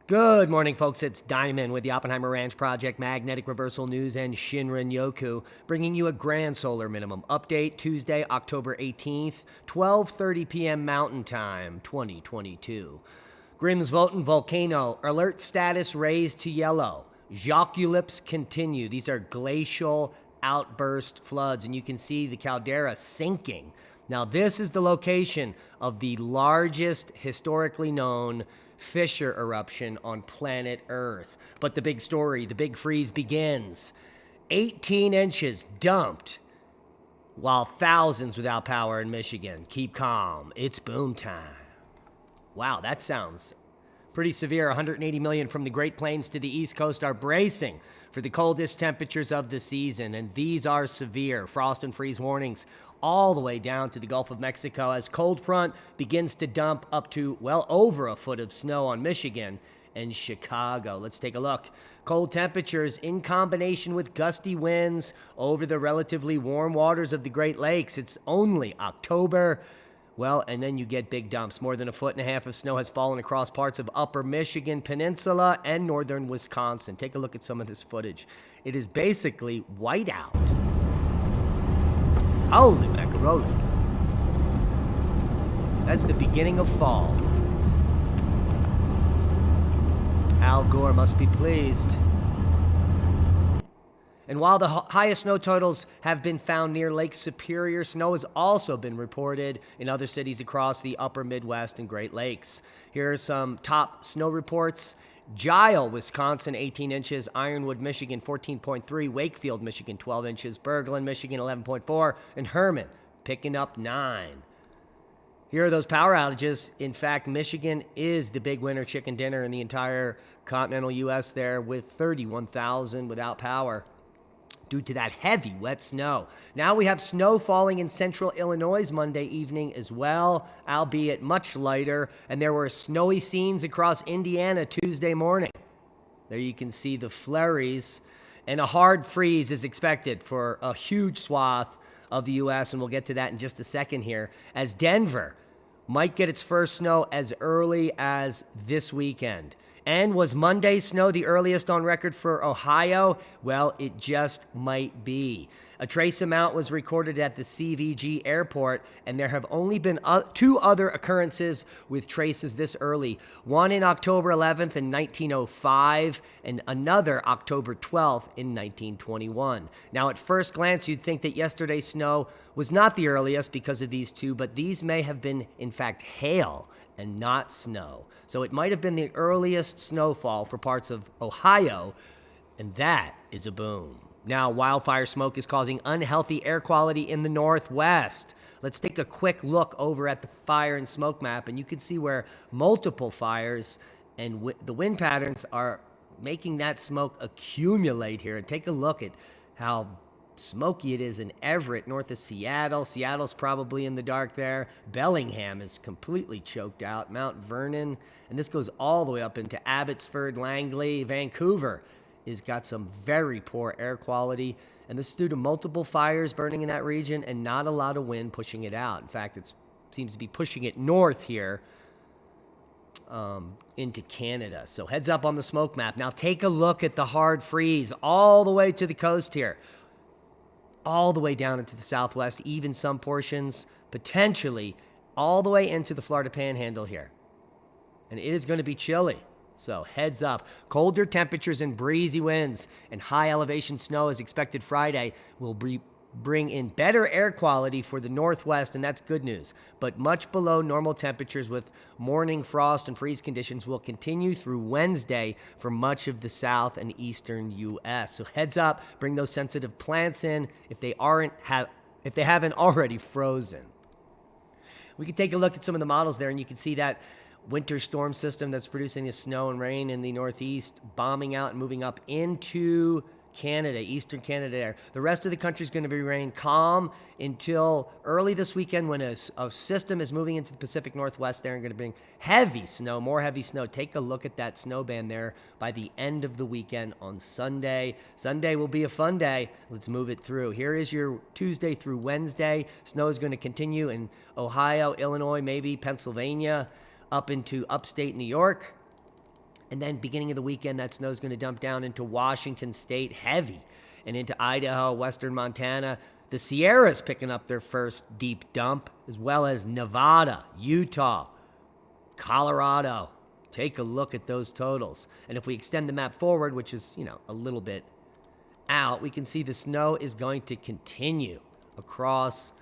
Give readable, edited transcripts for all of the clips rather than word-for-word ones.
Good morning, folks. It's Diamond with the Oppenheimer Ranch Project, Magnetic Reversal News, and Shinrin Yoku, bringing you a grand solar minimum update Tuesday, October 18th, 12:30 p.m. Mountain Time, 2022. Grimsvötn Volcano, alert status raised to yellow. Joculips continue. These are glacial outburst floods, and you can see the caldera sinking. Now, this is the location of the largest historically known fissure eruption on planet Earth. But the big story, the big freeze begins. 18 inches dumped, while thousands without power in Michigan. Keep calm. It's boom time. Wow, that sounds pretty severe. 180 million from the Great Plains to the East Coast are bracing for the coldest temperatures of the season, and these are severe. Frost and freeze warnings all the way down to the Gulf of Mexico as cold front begins to dump up to well over a foot of snow on Michigan and Chicago. Let's take a look. Cold temperatures in combination with gusty winds over the relatively warm waters of the Great Lakes. It's only October. Well, and then you get big dumps. More than 1.5 feet of snow has fallen across parts of upper Michigan Peninsula and northern Wisconsin. Take a look at some of this footage. It is basically whiteout. Holy macaroni. That's the beginning of fall. Al Gore must be pleased. And while the highest snow totals have been found near Lake Superior, snow has also been reported in other cities across the upper Midwest and Great Lakes. Here are some top snow reports. Gile, Wisconsin, 18 inches. Ironwood, Michigan, 14.3. Wakefield, Michigan, 12 inches. Berglund, Michigan, 11.4. And Herman, picking up 9. Here are those power outages. In fact, Michigan is the big winner chicken dinner in the entire continental U.S. there, with 31,000 without power due to that heavy, wet snow. Now we have snow falling in central Illinois Monday evening as well, albeit much lighter, and there were snowy scenes across Indiana Tuesday morning. There you can see the flurries, and a hard freeze is expected for a huge swath of the U.S., and we'll get to that in just a second here, as Denver might get its first snow as early as this weekend. And was Monday's snow the earliest on record for Ohio? Well, it just might be. A trace amount was recorded at the CVG airport, and there have only been 2 other occurrences with traces this early. One in October 11th in 1905, and another October 12th in 1921. Now, at first glance, you'd think that yesterday's snow was not the earliest because of these 2, but these may have been, in fact, hail and not snow. So it might have been the earliest snowfall for parts of Ohio, and that is a boom. Now, wildfire smoke is causing unhealthy air quality in the Northwest. Let's take a quick look over at the fire and smoke map, and you can see where multiple fires and the wind patterns are making that smoke accumulate here. And take a look at how smoky it is in Everett, north of Seattle. Seattle's probably in the dark there. Bellingham is completely choked out. Mount Vernon, and this goes all the way up into Abbotsford, Langley. Vancouver has got some very poor air quality, and this is due to multiple fires burning in that region and not a lot of wind pushing it out. In fact, it seems to be pushing it north here into Canada. So heads up on the smoke map. Now take a look at the hard freeze all the way to the coast here, all the way down into the southwest, even some portions potentially all the way into the Florida Panhandle here. And it is going to be chilly. So heads up. Colder temperatures and breezy winds and high elevation snow is expected Friday will bring in better air quality for the Northwest, and that's good news. But much below normal temperatures with morning frost and freeze conditions will continue through Wednesday for much of the south and eastern U.S. So heads up, bring those sensitive plants in if they haven't already frozen. We can take a look at some of the models there, and you can see that winter storm system that's producing the snow and rain in the Northeast bombing out and moving up into Canada, eastern Canada there. The rest of the country is going to be rain calm until early this weekend when a system is moving into the Pacific Northwest there and going to bring heavy snow, more heavy snow. Take a look at that snow band there by the end of the weekend on Sunday. Sunday will be a fun day. Let's move it through. Here is your Tuesday through Wednesday. Snow is going to continue in Ohio, Illinois, maybe Pennsylvania, up into upstate New York. And then beginning of the weekend, that snow is going to dump down into Washington State heavy and into Idaho, western Montana. The Sierras picking up their first deep dump, as well as Nevada, Utah, Colorado. Take a look at those totals. And if we extend the map forward, which is, a little bit out, we can see the snow is going to continue across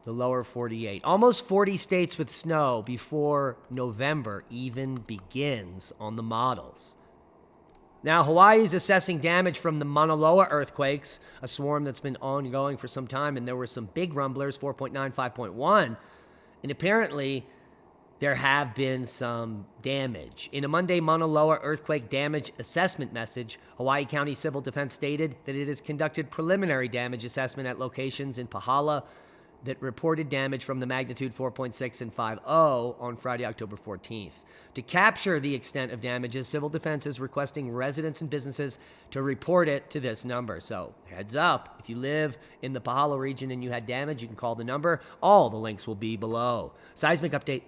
the lower 48. Almost 40 states with snow before November even begins on the models. Now, Hawaii is assessing damage from the Mauna Loa earthquakes, a swarm that's been ongoing for some time, and there were some big rumblers, 4.9, 5.1, and apparently there have been some damage. In a Monday Mauna Loa earthquake damage assessment message, Hawaii County Civil Defense stated that it has conducted preliminary damage assessment at locations in Pahala that reported damage from the magnitude 4.6 and 5.0 on Friday, October 14th. To capture the extent of damages, Civil Defense is requesting residents and businesses to report it to this number. So heads up, if you live in the Pahala region and you had damage, you can call the number. All the links will be below. Seismic update.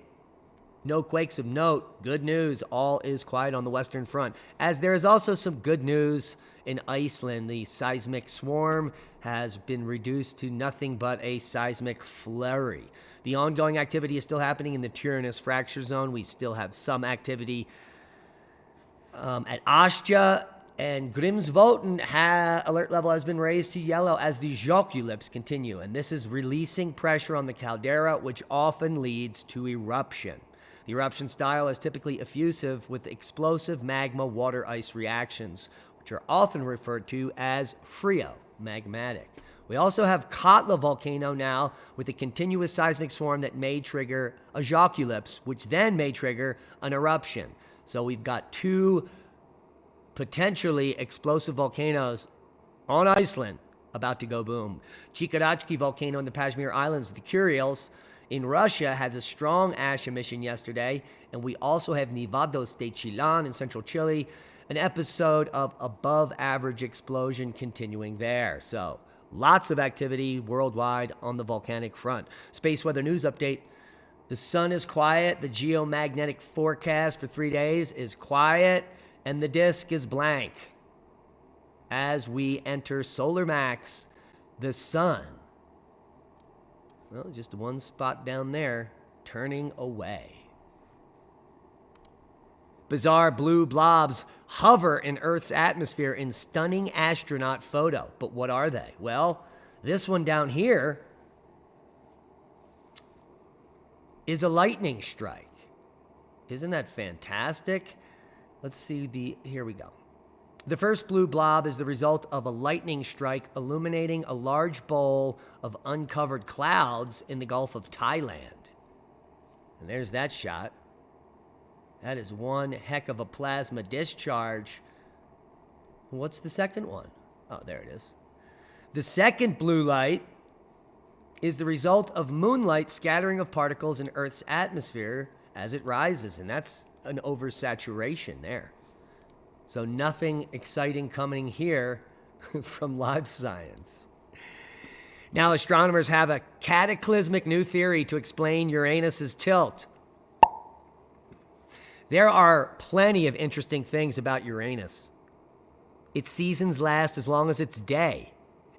No quakes of note. Good news. All is quiet on the Western Front. As there is also some good news in Iceland. The seismic swarm has been reduced to nothing but a seismic flurry. The ongoing activity is still happening in the Uranus fracture zone. We still have some activity at Astja and Grimsvotn. Alert level has been raised to yellow as the Jokulips continue. And this is releasing pressure on the caldera, which often leads to eruption. The eruption style is typically effusive with explosive magma water ice reactions, which are often referred to as phreomagmatic. We also have Katla volcano now with a continuous seismic swarm that may trigger a Jokulips, which then may trigger an eruption. So we've got two potentially explosive volcanoes on Iceland about to go boom. Chikarachi volcano in the Pamir Islands, the Kurils in Russia, has a strong ash emission yesterday. And we also have Nevados de Chillán in central Chile, an episode of above average explosion continuing there. So lots of activity worldwide on the volcanic front. Space weather news update. The sun is quiet. The geomagnetic forecast for 3 days is quiet. And the disk is blank. As we enter solar max, the sun, well, just one spot down there, turning away. Bizarre blue blobs hover in Earth's atmosphere in stunning astronaut photo. But what are they? Well, this one down here is a lightning strike. Isn't that fantastic? Let's see here we go. The first blue blob is the result of a lightning strike illuminating a large bowl of uncovered clouds in the Gulf of Thailand. And there's that shot. That is one heck of a plasma discharge. What's the second one? Oh, there it is. The second blue light is the result of moonlight scattering of particles in Earth's atmosphere as it rises, and that's an oversaturation there. So nothing exciting coming here from live science. Now astronomers have a cataclysmic new theory to explain Uranus's tilt. There are plenty of interesting things about Uranus. Its seasons last as long as its day,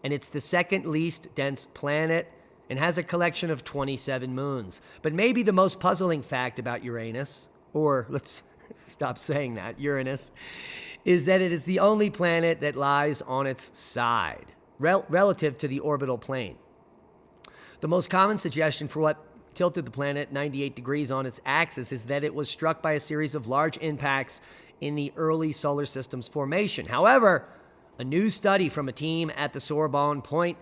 and it's the second least dense planet and has a collection of 27 moons. But maybe the most puzzling fact about Uranus, or let's stop saying that, Uranus, is that it is the only planet that lies on its side, relative to the orbital plane. The most common suggestion for what tilted the planet 98 degrees on its axis is that it was struck by a series of large impacts in the early solar system's formation. However, a new study from a team at the Sorbonne point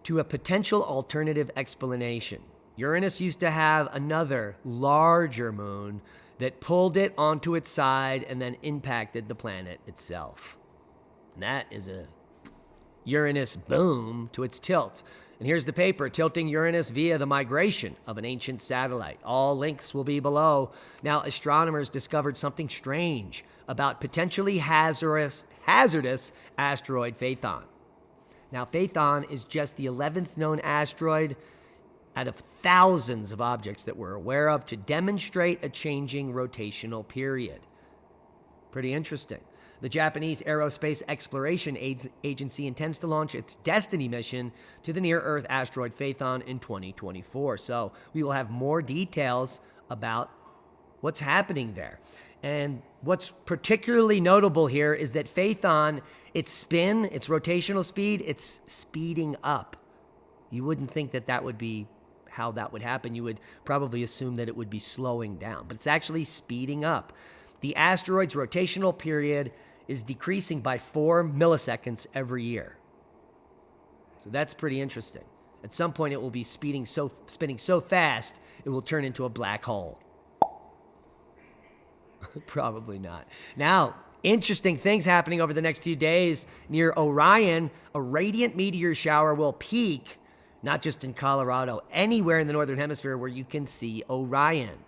to a potential alternative explanation. Uranus used to have another larger moon that pulled it onto its side and then impacted the planet itself. And that is a Uranus boom to its tilt. And here's the paper, Tilting Uranus via the Migration of an Ancient Satellite. All links will be below. Now, astronomers discovered something strange about potentially hazardous asteroid Phaethon. Now, Phaethon is just the 11th known asteroid out of thousands of objects that we're aware of to demonstrate a changing rotational period. Pretty interesting. The Japanese Aerospace Exploration Agency intends to launch its Destiny mission to the near-Earth asteroid Phaethon in 2024. So we will have more details about what's happening there. And what's particularly notable here is that Phaethon, its spin, its rotational speed, it's speeding up. You wouldn't think that that would be how that would happen. You would probably assume that it would be slowing down, but it's actually speeding up. The asteroid's rotational period is decreasing by 4 milliseconds every year. So that's pretty interesting. At some point, it will be spinning so fast, it will turn into a black hole. Probably not. Now, interesting things happening over the next few days. Near Orion, a radiant meteor shower will peak, not just in Colorado, anywhere in the northern hemisphere where you can see Orion.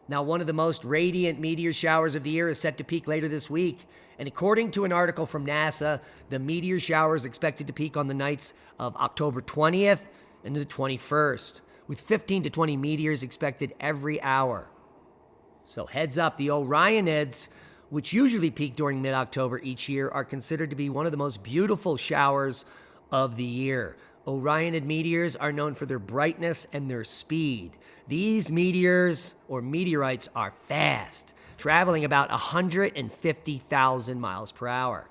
Now, one of the most radiant meteor showers of the year is set to peak later this week. And according to an article from NASA, the meteor shower is expected to peak on the nights of October 20th and the 21st, with 15 to 20 meteors expected every hour. So heads up, the Orionids, which usually peak during mid-October each year, are considered to be one of the most beautiful showers of the year. Orionid meteors are known for their brightness and their speed. These meteors, or meteorites, are fast, traveling about 150,000 miles per hour.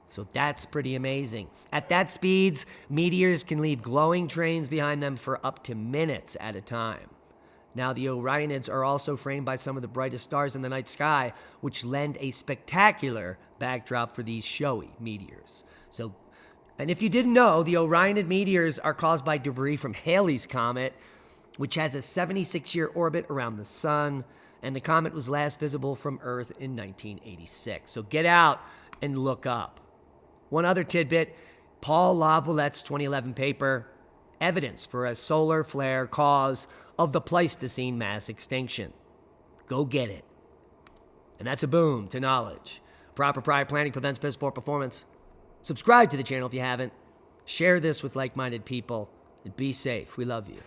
So that's pretty amazing. At that speeds, meteors can leave glowing trails behind them for up to minutes at a time. Now, the Orionids are also framed by some of the brightest stars in the night sky, which lend a spectacular backdrop for these showy meteors. And if you didn't know, the Orionid meteors are caused by debris from Halley's Comet, which has a 76-year orbit around the sun, and the comet was last visible from Earth in 1986. So get out and look up. One other tidbit, Paul Lavoulette's 2011 paper, Evidence for a Solar Flare Cause of the Pleistocene Mass Extinction. Go get it. And that's a boom to knowledge. Proper prior planning prevents piss poor performance. Subscribe to the channel if you haven't. Share this with like-minded people. And be safe. We love you.